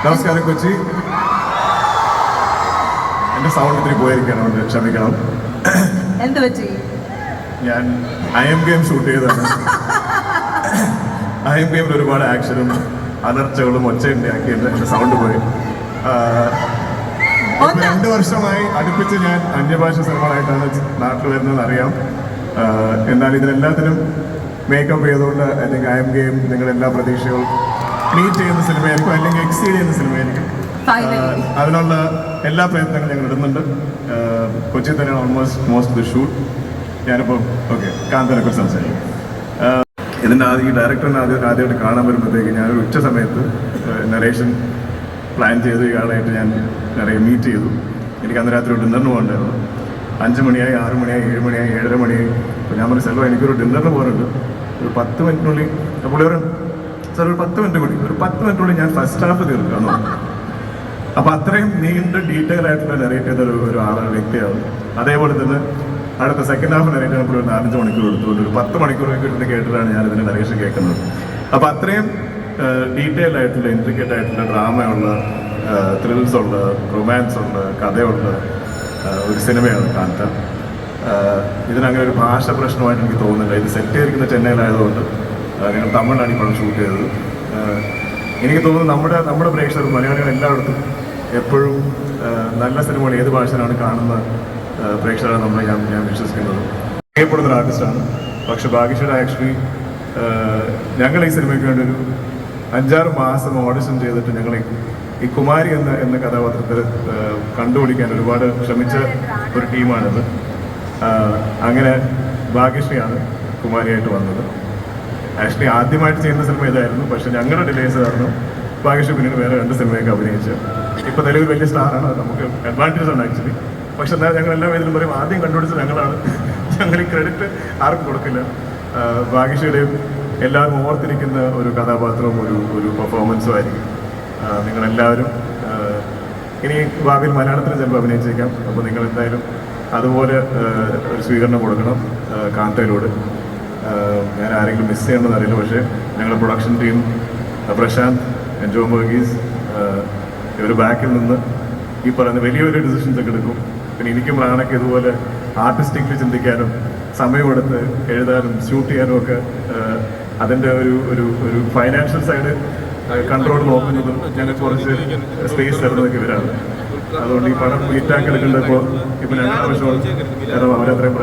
നമസ്കാരം കൊച്ചി. എന്റെ സൗണ്ട് ഇത്തിരി പോയിരിക്കാനുണ്ട്, ക്ഷമിക്കണം. എന്ത് പറ്റി? ഞാൻ IM ഗെയിം ഷൂട്ട് ചെയ്തതാണ്. IM ഗെയിമിൽ ഒരുപാട് ആക്ഷനും അലർച്ചകളും ഒച്ചയുണ്ടാക്കിയിട്ട് എന്റെ സൗണ്ട് പോയി. 2 വർഷമായി അടുപ്പിച്ച് ഞാൻ അന്യഭാഷ സിനിമകളായിട്ടാണ് നാട്ടിൽ വരുന്നതെന്ന് അറിയാം. എന്നാൽ ഇതിനെല്ലാത്തിനും മേക്കപ്പ് ചെയ്തുകൊണ്ട് അല്ലെങ്കിൽ IM ഗെയിം നിങ്ങളെല്ലാ പ്രതീക്ഷകളും മീറ്റ് ചെയ്യുന്ന സിനിമയായിരിക്കും, അല്ലെങ്കിൽ എക്സീഡ് ചെയ്യുന്ന സിനിമയായിരിക്കും. അതിനുള്ള എല്ലാ പ്രയത്നങ്ങളും ഞങ്ങൾ ഇടുന്നുണ്ട്. കൊച്ചി തന്നെയാണ് ഓൾമോസ്റ്റ് ദ ഷൂട്ട്. ഞാനിപ്പോൾ കാന്തനെ കുറിച്ച് സംസാരിക്കും. ഇതിൻ്റെ ഈ ഡയറക്ടറിനെ ആദ്യമായിട്ട് കാണാൻ വരുമ്പോഴത്തേക്ക് ഞാനൊരു ഉച്ച സമയത്ത് നറേഷൻ പ്ലാൻ ചെയ്ത് ഇയാളായിട്ട് ഞാൻ നിറയെ മീറ്റ് ചെയ്തു. എനിക്ക് അന്ന് രാത്രി ഒരു ഡിന്നറിന് പോകണ്ടായിരുന്നു. 5 മണിയായി, 6 മണിയായി, 7 മണിയായി, 7:30 മണിയായി. അപ്പോൾ ഞാൻ പറഞ്ഞു, സെൽവ എനിക്കൊരു ഡിന്നറിന് പോകുന്നുണ്ട്, ഒരു 10 മിനിറ്റിനുള്ളിൽ. അപ്പോൾ ഒരു സാർ ഒരു 10 മിനിറ്റ് കൂടി, ഒരു 10 മിനിറ്റിനുള്ളിൽ ഞാൻ ഫസ്റ്റ് ഹാഫ് തീർക്കാമെന്ന് പറഞ്ഞു. അപ്പോൾ അത്രയും നീണ്ട ഡീറ്റെയിൽ ആയിട്ടുള്ള നെറേറ്റ് ചെയ്ത ഒരു ആളാണ്, വ്യക്തിയാണ്. അതേപോലെ തന്നെ അടുത്ത സെക്കൻഡ് ഹാഫ് നെറേറ്റ് ചെയ്യുമ്പോൾ ഒരു 4-5 മണിക്കൂർ എടുത്തുകൊണ്ട് ഒരു 10 മണിക്കൂറൊക്കെ ഇരുന്ന് കേട്ടിട്ടാണ് ഞാൻ ഇതിൻ്റെ നറേഷൻ കേൾക്കുന്നത്. അപ്പോൾ അത്രയും ഡീറ്റെയിൽ ആയിട്ടുള്ള ഇൻട്രിക്കേറ്റ് ആയിട്ടുള്ള ഡ്രാമയുള്ള, ത്രിൽസ് ഉള്ള, റൊമാൻസ് ഉള്ള, കഥയുള്ള ഒരു സിനിമയാണ് കാന്ത. ഇതിനങ്ങനെ ഒരു ഭാഷ പ്രശ്നമായിട്ട് എനിക്ക് തോന്നുന്നില്ല. ഇത് സെറ്റ് ചെയ്തിരിക്കുന്ന ചെന്നൈയിലായതുകൊണ്ട് ഞങ്ങൾ തമിഴിലാണ് ഈ പടം ഷൂട്ട് ചെയ്തത്. എനിക്ക് തോന്നുന്നു നമ്മുടെ പ്രേക്ഷകർ, മലയാളികൾ എല്ലായിടത്തും എപ്പോഴും നല്ല സിനിമകൾ ഏത് ഭാഷയിലാണ് കാണുന്ന പ്രേക്ഷകരാണ് ഞാൻ വിശ്വസിക്കുന്നത്. അറിയപ്പെടുന്ന ഒരു ആർട്ടിസ്റ്റാണ്. പക്ഷെ ഭാഗ്യശ്രീയുടെ ആക്ച്വലി ഞങ്ങൾ ഈ സിനിമയ്ക്ക് വേണ്ടി ഒരു 5-6 മാസം ഓഡിഷൻ ചെയ്തിട്ട് ഞങ്ങൾ ഈ കുമാരി എന്ന കഥാപാത്രത്തിൽ കണ്ടുപിടിക്കാൻ ഒരുപാട് ശ്രമിച്ച ഒരു ടീമാണിത്. അങ്ങനെ ഭാഗ്യശ്രീയാണ് കുമാരിയായിട്ട് വന്നത്. ആക്ച്വലി ആദ്യമായിട്ട് ചെയ്യുന്ന സിനിമ ഇതായിരുന്നു. പക്ഷെ ഞങ്ങളുടെ ഡിലേസ് കാരണം ഭാഗ്യശ്രീ പിന്നീട് വേറെ 2 സിനിമയൊക്കെ അഭിനയിച്ചു. ഇപ്പോൾ നിലവിൽ വലിയ സ്റ്റാറാണ്, നമുക്ക് അഡ്വാൻറ്റേജ് ആണ് ആക്ച്വലി. പക്ഷെ എന്നാൽ ഞങ്ങൾ എല്ലാ വേദിയിലും പറയും ആദ്യം കണ്ടുപിടിച്ചത് ഞങ്ങളാണ്. ഞങ്ങൾ ഈ ക്രെഡിറ്റ് ആർക്കും കൊടുക്കില്ല. ഭാഗ്യശ്രീയുടെയും എല്ലാവരും ഓർത്തിരിക്കുന്ന ഒരു കഥാപാത്രവും ഒരു പെർഫോമൻസും ആയിരിക്കും. നിങ്ങളെല്ലാവരും ഇനി ഭാവിയിൽ മലയാളത്തിൽ ചിലപ്പോൾ അഭിനയിച്ചേക്കാം. അപ്പോൾ നിങ്ങൾ എന്തായാലും അതുപോലെ ഒരു സ്വീകരണം കൊടുക്കണം കാന്തയിലൂടെ. ഞാൻ ആരെങ്കിലും മിസ് ചെയ്യണമെന്ന് അറിയില്ല. പക്ഷേ ഞങ്ങളുടെ പ്രൊഡക്ഷൻ ടീം, പ്രശാന്ത്, ജോം വർഗീസ്, ഇവർ ബാക്കിൽ നിന്ന് ഈ പറയുന്ന വലിയൊരു ഡിസിഷൻസ് ഒക്കെ എടുക്കും. പിന്നെ എനിക്കും റാണൊക്കെ ഇതുപോലെ ആർട്ടിസ്റ്റിക്കലി ചിന്തിക്കാനും സമയമെടുത്ത് എഴുതാനും ഷൂട്ട് ചെയ്യാനും ഒക്കെ അതിൻ്റെ ഒരു ഫൈനാൻഷ്യൽ സൈഡ് കൺട്രോൾ നോക്കുന്നതും ഞാൻ കുറച്ച് സ്പേസ് തരുന്നതൊക്കെ ഇവരാണ്. അതുകൊണ്ട് ഈ പടം ബീറ്റാക്കി എടുക്കേണ്ടപ്പോൾ ഇപ്പം 2 വർഷമാണ് അവരത്രയും